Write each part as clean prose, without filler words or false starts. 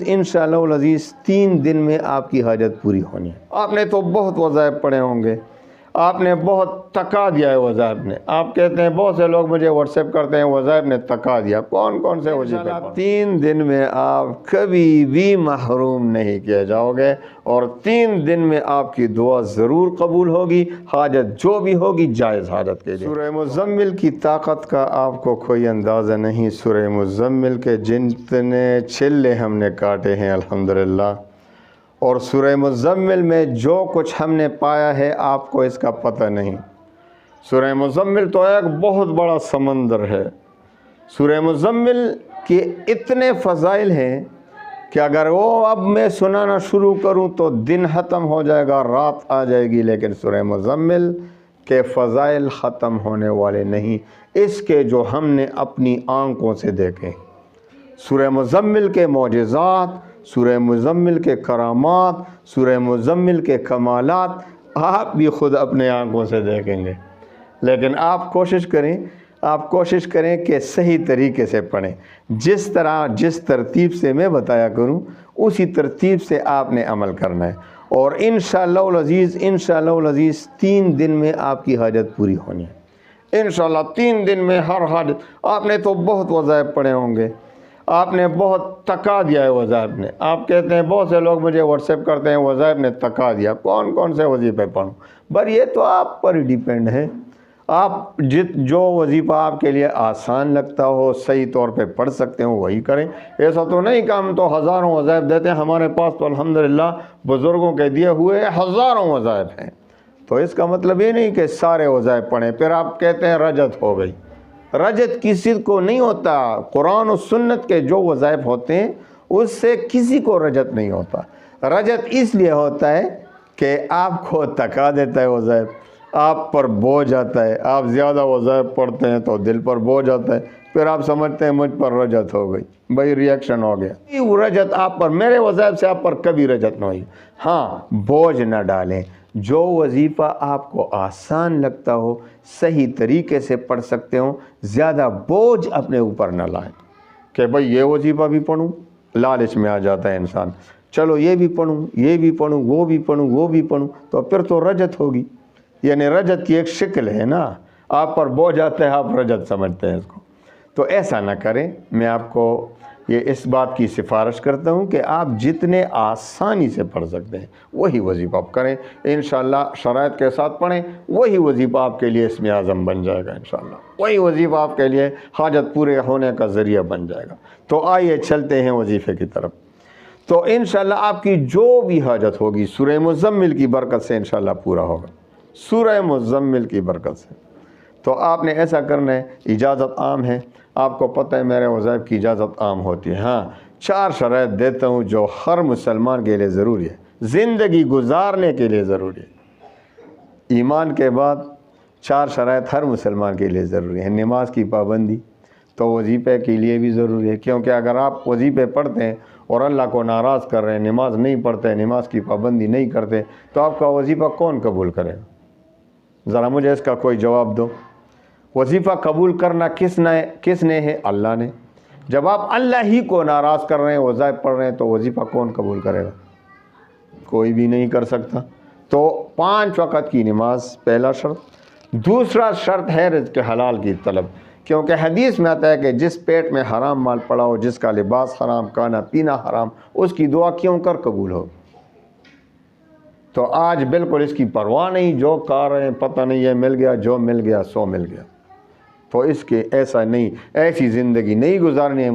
انشاءاللہ العزیز 3 دن میں آپ کی حاجت پوری ہونی ہے۔ آپ نے تو بہت وظائف پڑھے ہوں گے، آپ نے بہت تکا دیا ہے وظائف نے۔ آپ کہتے ہیں بہت سے لوگ مجھے واٹس ایپ کرتے ہیں وظائف نے تکا دیا، کون کون سے وظیفے؟ 3 دن میں آپ کبھی بھی محروم نہیں کیے جاؤ گے، اور 3 دن میں آپ کی دعا ضرور قبول ہوگی، حاجت جو بھی ہوگی جائز حاجت کے لیے۔ سورہ مزمل کی طاقت کا آپ کو کوئی اندازہ نہیں۔ سورہ مزمل کے جتنے چھلے ہم نے کاٹے ہیں الحمدللہ، اور سورہ مزمل میں جو کچھ ہم نے پایا ہے آپ کو اس کا پتہ نہیں۔ سورہ مزمل تو ایک بہت بڑا سمندر ہے۔ سورہ مزمل کے اتنے فضائل ہیں کہ اگر وہ اب میں سنانا شروع کروں تو دن ختم ہو جائے گا، رات آ جائے گی، لیکن سورہ مزمل کے فضائل ختم ہونے والے نہیں، اس کے جو ہم نے اپنی آنکھوں سے دیکھے۔ سورہ مزمل کے معجزات، سورہ مزمل کے کرامات، سورہ مزمل کے کمالات آپ بھی خود اپنے آنکھوں سے دیکھیں گے، لیکن آپ کوشش کریں کہ صحیح طریقے سے پڑھیں۔ جس ترتیب سے میں بتایا کروں اسی ترتیب سے آپ نے عمل کرنا ہے، اور انشاءاللہ العزیز 3 دن میں آپ کی حاجت پوری ہونی ہے۔ انشاءاللہ 3 دن میں ہر حاجت۔ آپ نے تو بہت وظائف پڑھے ہوں گے، آپ نے بہت تکا دیا ہے وظائف نے۔ آپ کہتے ہیں بہت سے لوگ مجھے واٹس ایپ کرتے ہیں وظائف نے تکا دیا، کون کون سے وظیفے پڑھوں؟ پر یہ تو آپ پر ڈیپینڈ ہے، آپ جو وظیفہ آپ کے لیے آسان لگتا ہو، صحیح طور پہ پڑھ سکتے ہو وہی کریں۔ ایسا تو نہیں کہ ہم تو ہزاروں وظائف دیتے ہیں، ہمارے پاس تو الحمدللہ بزرگوں کے دیے ہوئے ہزاروں وظائف ہیں، تو اس کا مطلب یہ نہیں کہ سارے وظائف پڑھیں۔ پھر آپ کہتے ہیں رجت ہو گئی، رجت کسی کو نہیں ہوتا۔ قرآن و سنت کے جو وظائف ہوتے ہیں اس سے کسی کو رجت نہیں ہوتا۔ رجت اس لیے ہوتا ہے کہ آپ کو تکا دیتا ہے وظائف، آپ پر بوجھ آتا ہے، آپ زیادہ وظائف پڑھتے ہیں تو دل پر بوجھ آتا ہے، پھر آپ سمجھتے ہیں مجھ پر رجت ہو گئی، بھائی ریئیکشن ہو گیا۔ رجت آپ پر، میرے وظائف سے آپ پر کبھی رجت نہ ہوئی۔ ہاں، بوجھ نہ ڈالیں، جو وظیفہ آپ کو آسان لگتا ہو، صحیح طریقے سے پڑھ سکتے ہو، زیادہ بوجھ اپنے اوپر نہ لائیں کہ بھئی یہ وظیفہ بھی پڑھوں۔ لالچ میں آ جاتا ہے انسان، چلو یہ بھی پڑھوں، یہ بھی پڑھوں، وہ بھی پڑھوں، وہ بھی پڑھوں، تو پھر تو رجت ہوگی۔ یعنی رجت کی ایک شکل ہے نا، آپ پر بوجھ آتا ہے، آپ رجت سمجھتے ہیں اس کو، تو ایسا نہ کریں۔ میں آپ کو اس بات کی سفارش کرتا ہوں کہ آپ جتنے آسانی سے پڑھ سکتے ہیں وہی وظیفہ آپ کریں، انشاءاللہ شرائط کے ساتھ پڑھیں، وہی وظیفہ آپ کے لیے اسم اعظم بن جائے گا، انشاءاللہ وہی وظیفہ آپ کے لیے حاجت پورے ہونے کا ذریعہ بن جائے گا۔ تو آئیے چلتے ہیں وظیفے کی طرف۔ تو انشاءاللہ آپ کی جو بھی حاجت ہوگی سورہ مزمل کی برکت سے انشاءاللہ پورا ہوگا، سورہ مزمل کی برکت سے۔ تو آپ نے ایسا کرنا ہے، اجازت عام ہے، آپ کو پتہ ہے میرے وظائف کی اجازت عام ہوتی ہے۔ ہاں، 4 شرائط دیتا ہوں جو ہر مسلمان کے لیے ضروری ہے، زندگی گزارنے کے لیے ضروری ہے۔ ایمان کے بعد 4 شرائط ہر مسلمان کے لیے ضروری ہے۔ نماز کی پابندی تو وظیفے کے لیے بھی ضروری ہے، کیونکہ اگر آپ وظیفے پڑھتے ہیں اور اللہ کو ناراض کر رہے ہیں، نماز نہیں پڑھتے، نماز کی پابندی نہیں کرتے، تو آپ کا وظیفہ کون قبول کرے گا؟ ذرا مجھے اس کا کوئی جواب دو۔ وظیفہ قبول کرنا کس نے ہے؟ اللہ نے۔ جب آپ اللہ ہی کو ناراض کر رہے ہیں، وظائف پڑھ رہے ہیں، تو وظیفہ کون قبول کرے گا؟ کوئی بھی نہیں کر سکتا۔ تو 5 وقت کی نماز پہلا شرط۔ دوسرا شرط ہے رزق حلال کی طلب، کیونکہ حدیث میں آتا ہے کہ جس پیٹ میں حرام مال پڑا ہو، جس کا لباس حرام، کھانا پینا حرام، اس کی دعا کیوں کر قبول ہو؟ تو آج بالکل اس کی پرواہ نہیں، جو کھا رہے ہیں پتہ نہیں، یہ مل گیا، جو مل گیا سو مل گیا۔ تو اس کے ایسا نہیں، ایسی زندگی نہیں گزارنی ہے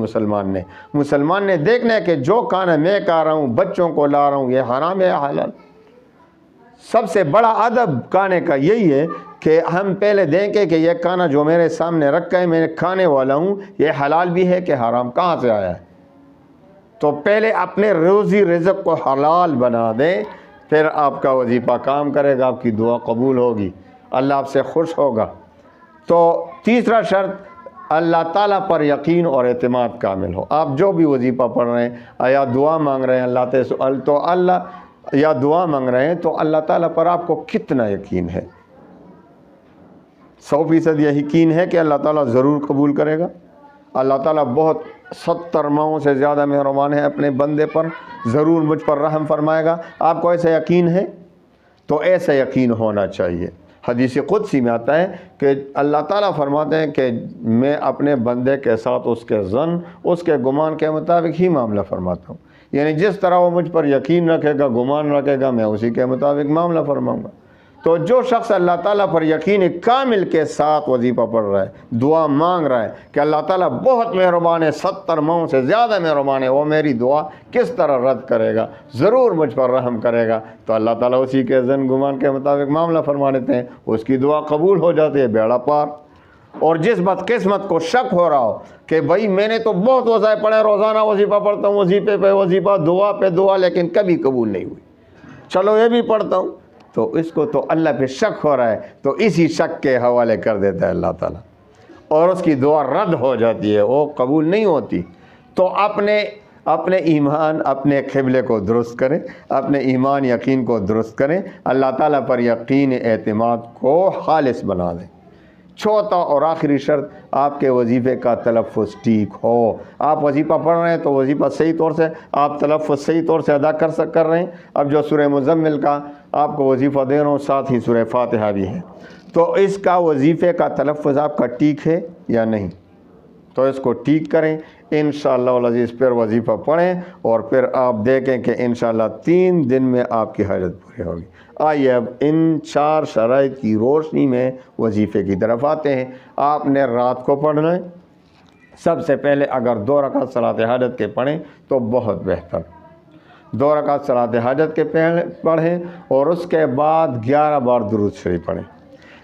مسلمان نے دیکھنا ہے کہ جو کھانا میں کھا رہا ہوں، بچوں کو لا رہا ہوں، یہ حرام ہے حلال۔ سب سے بڑا ادب کھانے کا یہی ہے کہ ہم پہلے دیکھیں کہ یہ کھانا جو میرے سامنے رکھا ہے، میں کھانے والا ہوں، یہ حلال بھی ہے کہ حرام، کہاں سے آیا ہے؟ تو پہلے اپنے روزی رزق کو حلال بنا دیں، پھر آپ کا وظیفہ کام کرے گا، آپ کی دعا قبول ہوگی، اللہ آپ سے خوش ہوگا۔ تو تیسرا شرط، اللہ تعالیٰ پر یقین اور اعتماد کامل ہو۔ آپ جو بھی وظیفہ پڑھ رہے ہیں یا دعا مانگ رہے ہیں یا دعا مانگ رہے ہیں تو اللہ تعالیٰ پر آپ کو کتنا یقین ہے؟ 100% یہ یقین ہے کہ اللہ تعالیٰ ضرور قبول کرے گا؟ اللہ تعالیٰ بہت 70 ماؤں سے زیادہ مہربان ہے اپنے بندے پر، ضرور مجھ پر رحم فرمائے گا۔ آپ کو ایسا یقین ہے؟ تو ایسا یقین ہونا چاہیے۔ حدیث قدسی میں آتا ہے کہ اللہ تعالیٰ فرماتے ہیں کہ میں اپنے بندے کے ساتھ اس کے ظن، اس کے گمان کے مطابق ہی معاملہ فرماتا ہوں، یعنی جس طرح وہ مجھ پر یقین رکھے گا، گمان رکھے گا، میں اسی کے مطابق معاملہ فرماؤں گا۔ تو جو شخص اللہ تعالیٰ پر یقین کامل کے ساتھ وظیفہ پڑھ رہا ہے، دعا مانگ رہا ہے کہ اللہ تعالیٰ بہت مہربان ہے، 70 ماؤں سے زیادہ مہربان ہے، وہ میری دعا کس طرح رد کرے گا، ضرور مجھ پر رحم کرے گا، تو اللہ تعالیٰ اسی کے ظن گمان کے مطابق معاملہ فرما دیتے ہیں، اس کی دعا قبول ہو جاتی ہے، بیڑا پار۔ اور جس بدقسمت کو شک ہو رہا ہو کہ بھائی میں نے تو بہت وظائف پڑھے، روزانہ وظیفہ پڑھتا ہوں، وظیفے پہ وظیفہ، دعا پہ دعا، لیکن کبھی قبول نہیں ہوئی، چلو یہ بھی پڑھتا ہوں، تو اس کو تو اللہ پہ شک ہو رہا ہے، تو اسی شک کے حوالے کر دیتا ہے اللہ تعالیٰ، اور اس کی دعا رد ہو جاتی ہے، وہ قبول نہیں ہوتی۔ تو اپنے ایمان، اپنے قبلے کو درست کریں، اپنے ایمان یقین کو درست کریں، اللہ تعالیٰ پر یقین اعتماد کو خالص بنا دیں۔ چوتھا اور آخری شرط، آپ کے وظیفے کا تلفظ ٹھیک ہو۔ آپ وظیفہ پڑھ رہے ہیں تو وظیفہ صحیح طور سے، آپ تلفظ صحیح طور سے ادا کر رہے ہیں۔ اب جو سورہ مزمل کا آپ کو وظیفہ دے رہا ہوں، ساتھ ہی سورہ فاتحہ بھی ہے، تو اس کا وظیفے کا تلفظ آپ کا ٹھیک ہے یا نہیں؟ تو اس کو ٹھیک کریں، انشاءاللہ العزیز پھر وظیفہ پڑھیں، اور پھر آپ دیکھیں کہ انشاءاللہ 3 دن میں آپ کی حاجت پوری ہوگی۔ آئیے اب ان 4 شرائط کی روشنی میں وظیفے کی طرف آتے ہیں۔ آپ نے رات کو پڑھنا ہے۔ سب سے پہلے اگر 2 رکعت صلاۃ حاجت کے پڑھیں تو بہت بہتر، 2 رکعت صلاۃ حاجت کے پڑھیں، اور اس کے بعد 11 بار درود شریف پڑھیں۔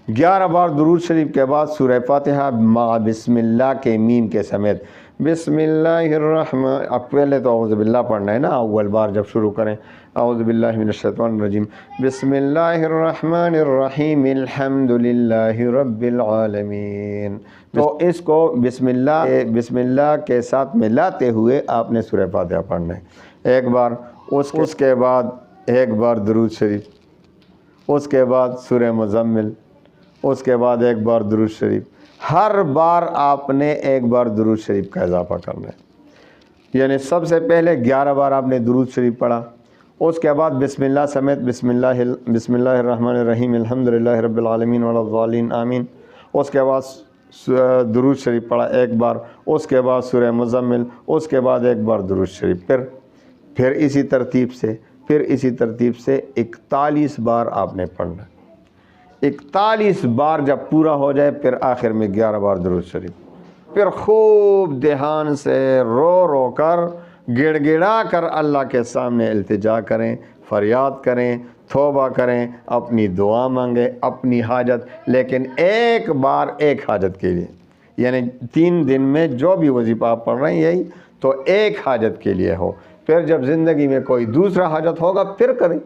11 بار درود شریف کے بعد سورہ فاتحہ مع بسم اللہ کے میم کے سمیت، بسم اللہ الرحمن، اب پہلے تو اعوذ باللہ پڑھنا ہے نا، اول بار جب شروع کریں، اعوذ باللہ من الشیطان الرجیم، بسم اللہ الرحمن الرحیم الحمد للہ رب العالمین۔ تو اس کو بسم اللہ کے ساتھ ملاتے ہوئے آپ نے سورہ فاتحہ پڑھنا ہے ایک بار، اس کے بعد ایک بار درود شریف، اس کے بعد سورہ مزمل، اس کے بعد ایک بار درود شریف۔ ہر بار آپ نے ایک بار درود شریف کا اضافہ کرنا ہے، یعنی سب سے پہلے 11 بار آپ نے درود شریف پڑھا، اس کے بعد بسم اللہ سمیت بسم اللہ الرحمن الرحیم الحمد للہ رب العالمین ولا الضالین آمین، اس کے بعد درود شریف پڑھا ایک بار، اس کے بعد سورہ مزمل، اس کے بعد ایک بار درود شریف، پھر اسی ترتیب سے 41 بار آپ نے پڑھنا ہے۔ 41 بار جب پورا ہو جائے، پھر آخر میں 11 بار درود شریف، پھر خوب دھیان سے رو کر، گڑ گڑا کر اللہ کے سامنے التجا کریں، فریاد کریں، توبہ کریں، اپنی دعا مانگیں، اپنی حاجت، لیکن ایک بار ایک حاجت کے لیے، یعنی 3 دن میں جو بھی وظیفہ آپ پڑھ رہے ہیں یہی، تو ایک حاجت کے لیے ہو، پھر جب زندگی میں کوئی دوسرا حاجت ہوگا پھر کریں۔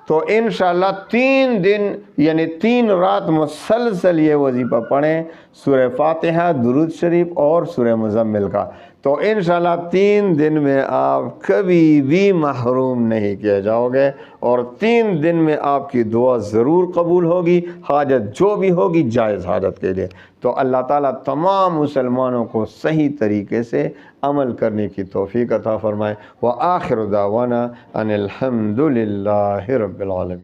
تو انشاءاللہ 3 دن یعنی 3 رات مسلسل یہ وظیفہ پڑھیں، سورہ فاتحہ، درود شریف اور سورہ مزمل کا، تو انشاءاللہ 3 دن میں آپ کبھی بھی محروم نہیں کیے جاؤ گے، اور 3 دن میں آپ کی دعا ضرور قبول ہوگی، حاجت جو بھی ہوگی جائز حاجت کے لیے۔ تو اللہ تعالیٰ تمام مسلمانوں کو صحیح طریقے سے عمل کرنے کی توفیق عطا فرمائے۔ وآخر دعوانا ان الحمد للہ رب العالمین۔